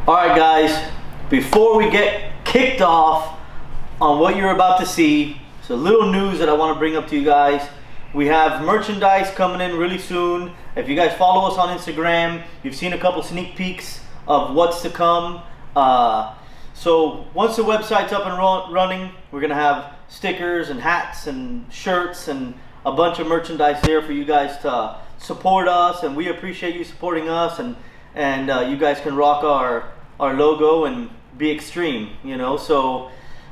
All right, guys, before we get kicked off on what you're about to see, it's a little news that I want to bring up to you guys. We have merchandise coming in really soon. If you guys follow us on Instagram, you've seen a couple sneak peeks of what's to come. So once the website's up and running, we're going to have stickers and hats and shirts and a bunch of merchandise there for you guys to support us, and we appreciate you supporting us, and you guys can rock our logo and be extreme, you know, so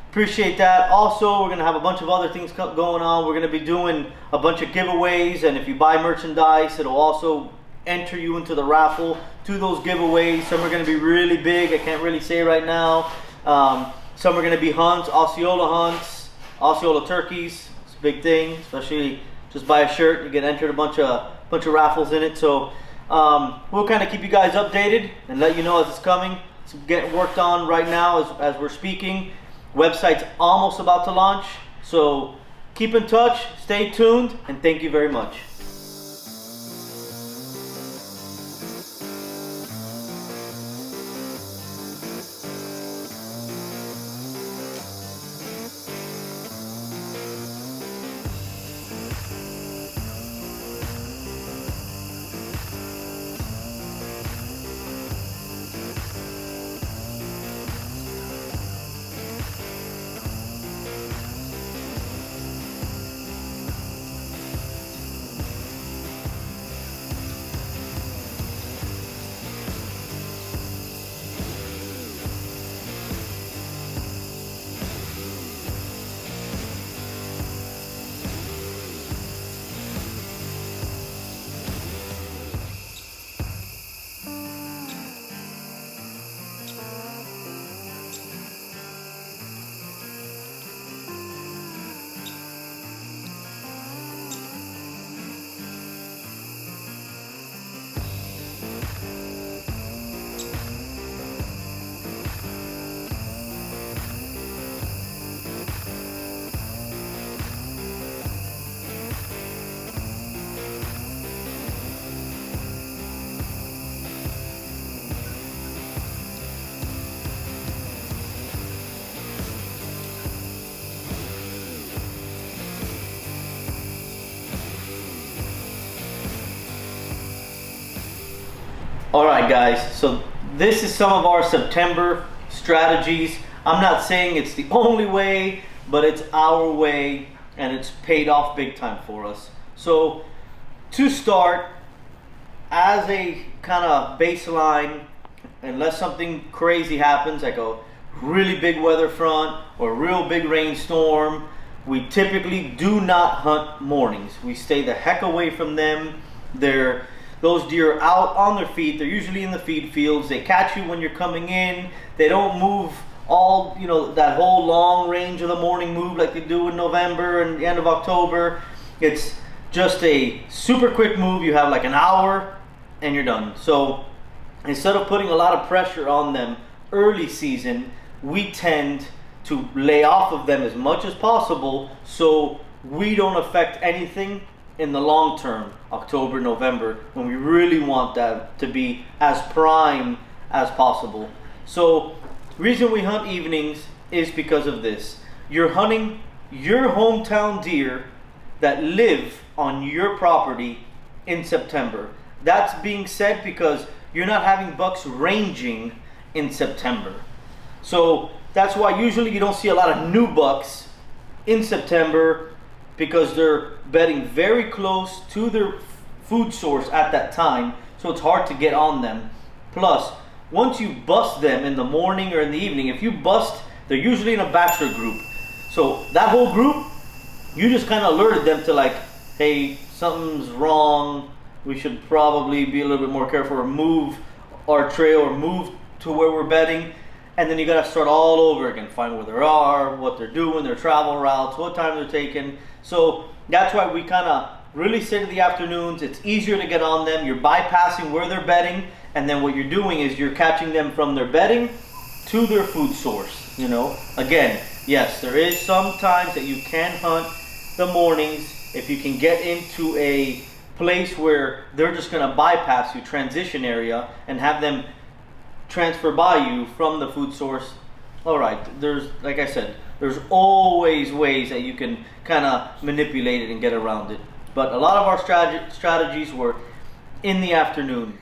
appreciate that. Also, we're going to have a bunch of other things going on. We're going to be doing a bunch of giveaways, and if you buy merchandise, it'll also enter you into the raffle to those giveaways. Some are going to be really big, I can't really say right now. Some are going to be hunts, Osceola turkeys. It's a big thing, especially just buy a shirt, you get entered a bunch of raffles in it. So we'll kind of keep you guys updated and let you know as it's coming. It's getting worked on right now as we're speaking. Website's almost about to launch, so keep in touch, stay tuned, and thank you very much. Alright guys, so this is some of our September strategies. I'm not saying it's the only way, but it's our way, and it's paid off big time for us. So to start, as a kind of baseline, unless something crazy happens, like a really big weather front or a real big rainstorm, we typically do not hunt mornings. We stay the heck away from them. Those deer are out on their feet. They're usually in the feed fields. They catch you when you're coming in. They don't move all, you know, that whole long range of the morning move like they do in November and the end of October. It's just a super quick move. You have like an hour and you're done. So instead of putting a lot of pressure on them early season, we tend to lay off of them as much as possible so we don't affect anything in the long term, October, November, when we really want that to be as prime as possible. So the reason we hunt evenings is because of this. You're hunting your hometown deer that live on your property in September. That's being said because you're not having bucks ranging in September. So that's why usually you don't see a lot of new bucks in September, because they're bedding very close to their food source at that time, so it's hard to get on them. Plus, once you bust them in the morning or in the evening, if you bust, they're usually in a bachelor group. So that whole group, you just kind of alerted them to like, hey, something's wrong. We should probably be a little bit more careful or move our trail or move to where we're bedding. And then you got to start all over again, find where they are, what they're doing, their travel routes, what time they're taking. So that's why we kind of really sit in the afternoons. It's easier to get on them. You're bypassing where they're bedding, and then what you're doing is you're catching them from their bedding to their food source. You know, again, yes, there is some times that you can hunt the mornings if you can get into a place where they're just going to bypass you, transition area, and have them transfer by you from the food source, all right, there's, like I said, there's always ways that you can kind of manipulate it and get around it. But a lot of our strategies were in the afternoon.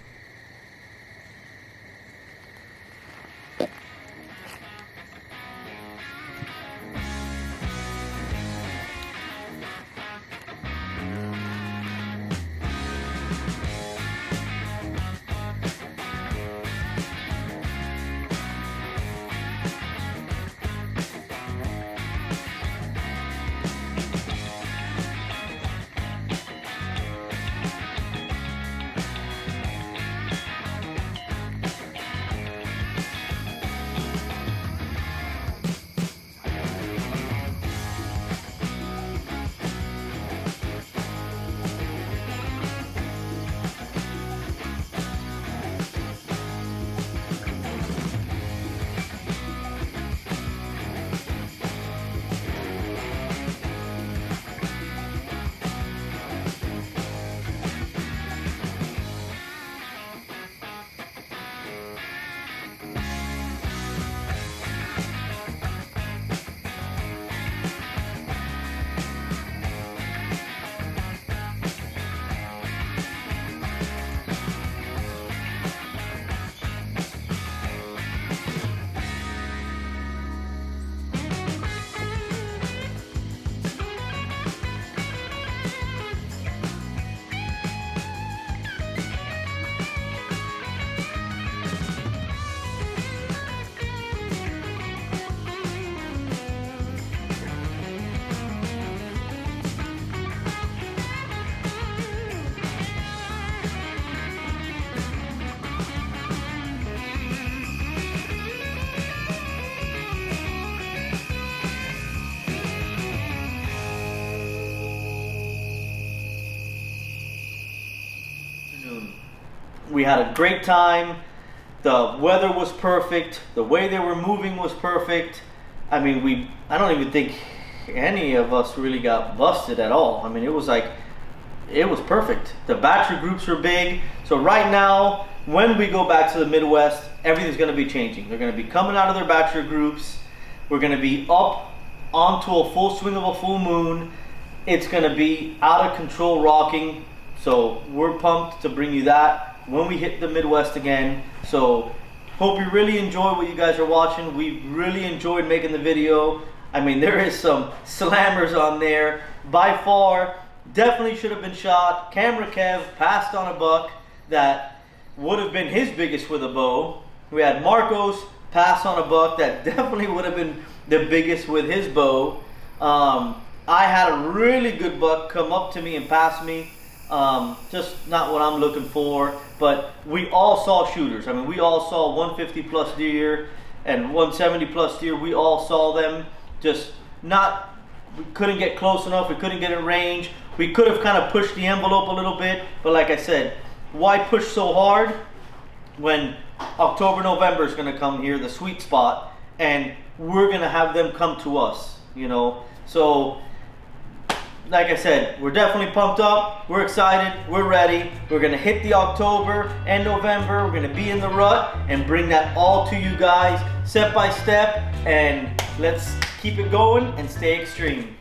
We had a great time. The weather was perfect. The way they were moving was perfect. I mean, I don't even think any of us really got busted at all. I mean, it was perfect. The bachelor groups were big. So right now, when we go back to the Midwest, everything's going to be changing. They're going to be coming out of their bachelor groups. We're going to be up onto a full swing of a full moon. It's going to be out of control rocking. So we're pumped to bring you that when we hit the Midwest again. So hope you really enjoy what you guys are watching. We really enjoyed making the video. I mean, there is some slammers on there. By far, definitely should have been shot. Camera Kev passed on a buck that would have been his biggest with a bow. We had Marcos pass on a buck that definitely would have been the biggest with his bow. I had a really good buck come up to me and pass me. Just not what I'm looking for, but we all saw shooters. I mean, we all saw 150 plus deer and 170 plus deer. We all saw them, just not, we couldn't get close enough. We couldn't get in range. We could have kind of pushed the envelope a little bit, but like I said, why push so hard when October, November is going to come here, the sweet spot, and we're going to have them come to us, you know? So like I said, we're definitely pumped up, we're excited, we're ready. We're gonna hit the October and November, we're gonna be in the rut and bring that all to you guys step by step, and let's keep it going and stay extreme.